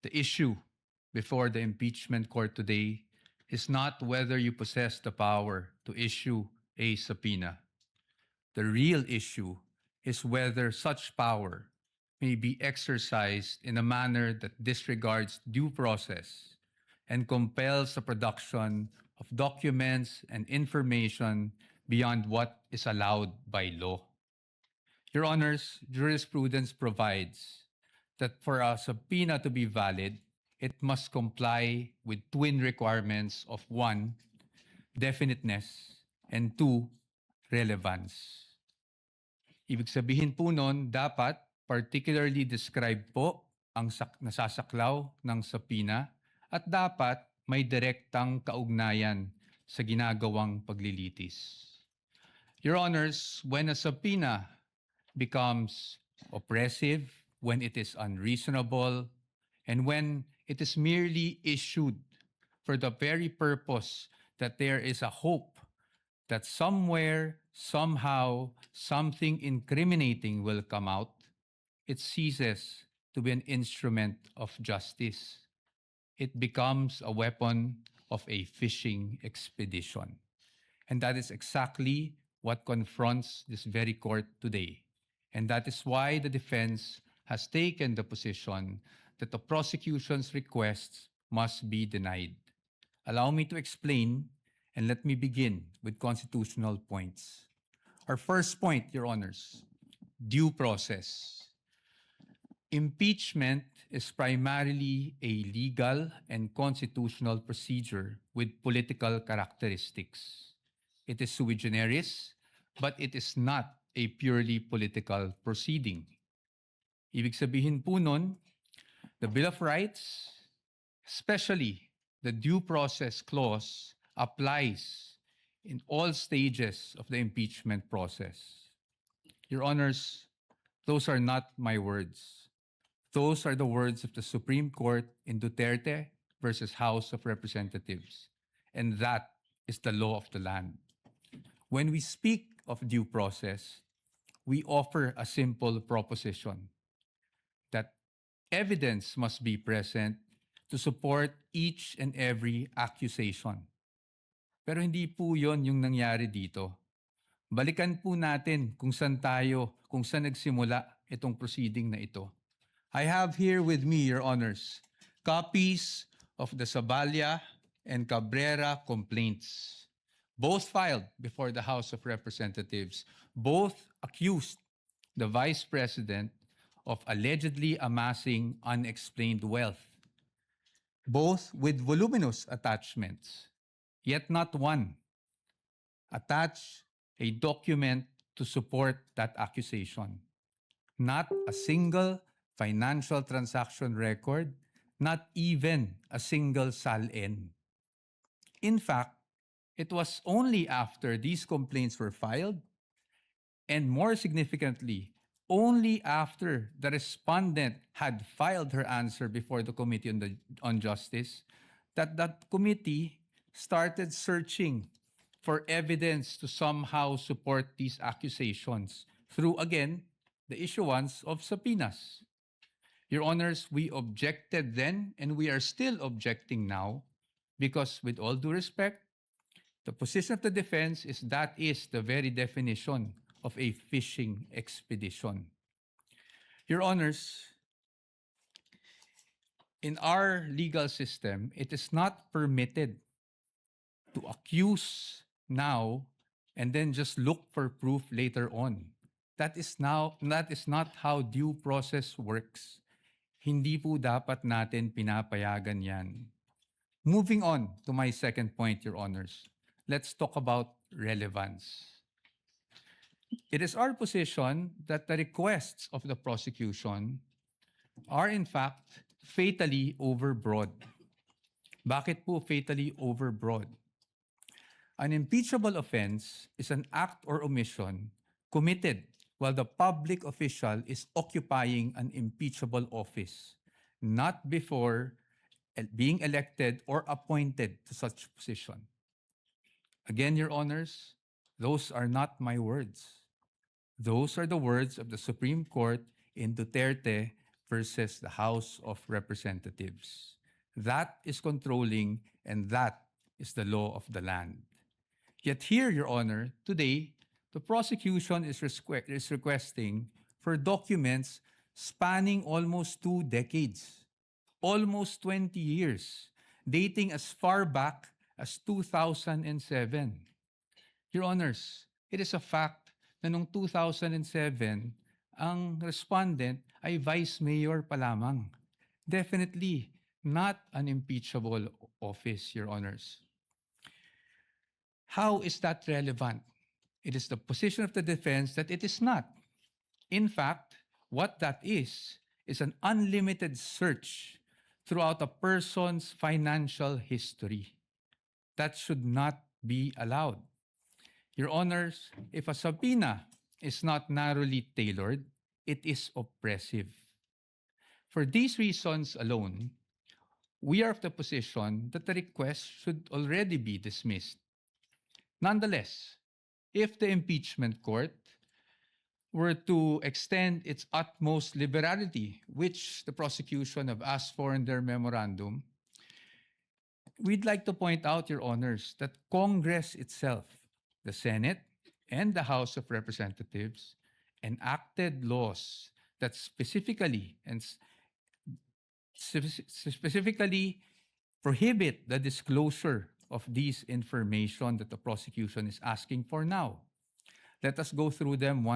The issue before the impeachment court today is not whether you possess the power to issue a subpoena. The real issue is whether such power may be exercised in a manner that disregards due process and compels the production of documents and information beyond what is allowed by law. Your Honors, jurisprudence provides that for a subpoena to be valid, it must comply with twin requirements of 1, definiteness, and 2, relevance. Ibig sabihin po nun, dapat particularly described po ang nasasaklaw ng subpoena at dapat may direktang kaugnayan sa ginagawang paglilitis. Your Honors, when a subpoena becomes oppressive, when it is unreasonable, and when it is merely issued for the very purpose that there is a hope that somewhere, somehow, something incriminating will come out, it ceases to be an instrument of justice. It becomes a weapon of a fishing expedition. And that is exactly what confronts this very court today. And that is why the defense has taken the position that the prosecution's requests must be denied. Allow me to explain, and let me begin with constitutional points. Our first point, Your Honors, due process. Impeachment is primarily a legal and constitutional procedure with political characteristics. It is sui generis, but it is not a purely political proceeding. Ibig sabihin po nun, the Bill of Rights, especially the due process clause, applies in all stages of the impeachment process. Your Honors, those are not my words. Those are the words of the Supreme Court in Duterte versus House of Representatives. And that is the law of the land. When we speak of due process, we offer a simple proposition that evidence must be present to support each and every accusation. Pero hindi po yon yung nangyari dito. Balikan po natin kung saan nagsimula itong proceeding na ito. I have here with me, Your Honors, copies of the Zabalia and Cabrera complaints, both filed before the House of Representatives. Both accused the Vice President of allegedly amassing unexplained wealth, both with voluminous attachments, yet not one attached a document to support that accusation. Not a single financial transaction record, not even a single SALN. In fact, it was only after these complaints were filed, and more significantly, only after the respondent had filed her answer before the Committee on Justice, that committee started searching for evidence to somehow support these accusations through, again, the issuance of subpoenas. Your Honors, we objected then, and we are still objecting now, because with all due respect, the position of the defense is that is the very definition of a fishing expedition. Your Honors, in our legal system, it is not permitted to accuse now and then just look for proof later on. That is not how due process works. Hindi po dapat natin pinapayagan yan. Moving on to my second point, Your Honors, let's talk about relevance. It is our position that the requests of the prosecution are in fact fatally overbroad. Bakit po fatally overbroad? An impeachable offense is an act or omission committed while the public official is occupying an impeachable office, not before being elected or appointed to such position. Again, Your Honors, those are not my words. Those are the words of the Supreme Court in Duterte versus the House of Representatives. That is controlling, and that is the law of the land. Yet here, Your Honor, today, the prosecution is requesting for documents spanning almost 2 decades, almost 20 years, dating as far back as 2007. Your Honors, it is a fact na noong 2007, ang respondent ay Vice Mayor pa lamang. Definitely not an impeachable office, Your Honors. How is that relevant? It is the position of the defense that it is not. In fact, what that is an unlimited search throughout a person's financial history. That should not be allowed. Your Honors, if a subpoena is not narrowly tailored, it is oppressive. For these reasons alone, we are of the position that the request should already be dismissed. Nonetheless, if the impeachment court were to extend its utmost liberality, which the prosecution have asked for in their memorandum, we'd like to point out, Your Honors, that Congress itself, the Senate and the House of Representatives, enacted laws that specifically prohibit the disclosure of these information that the prosecution is asking for now. Let us go through them one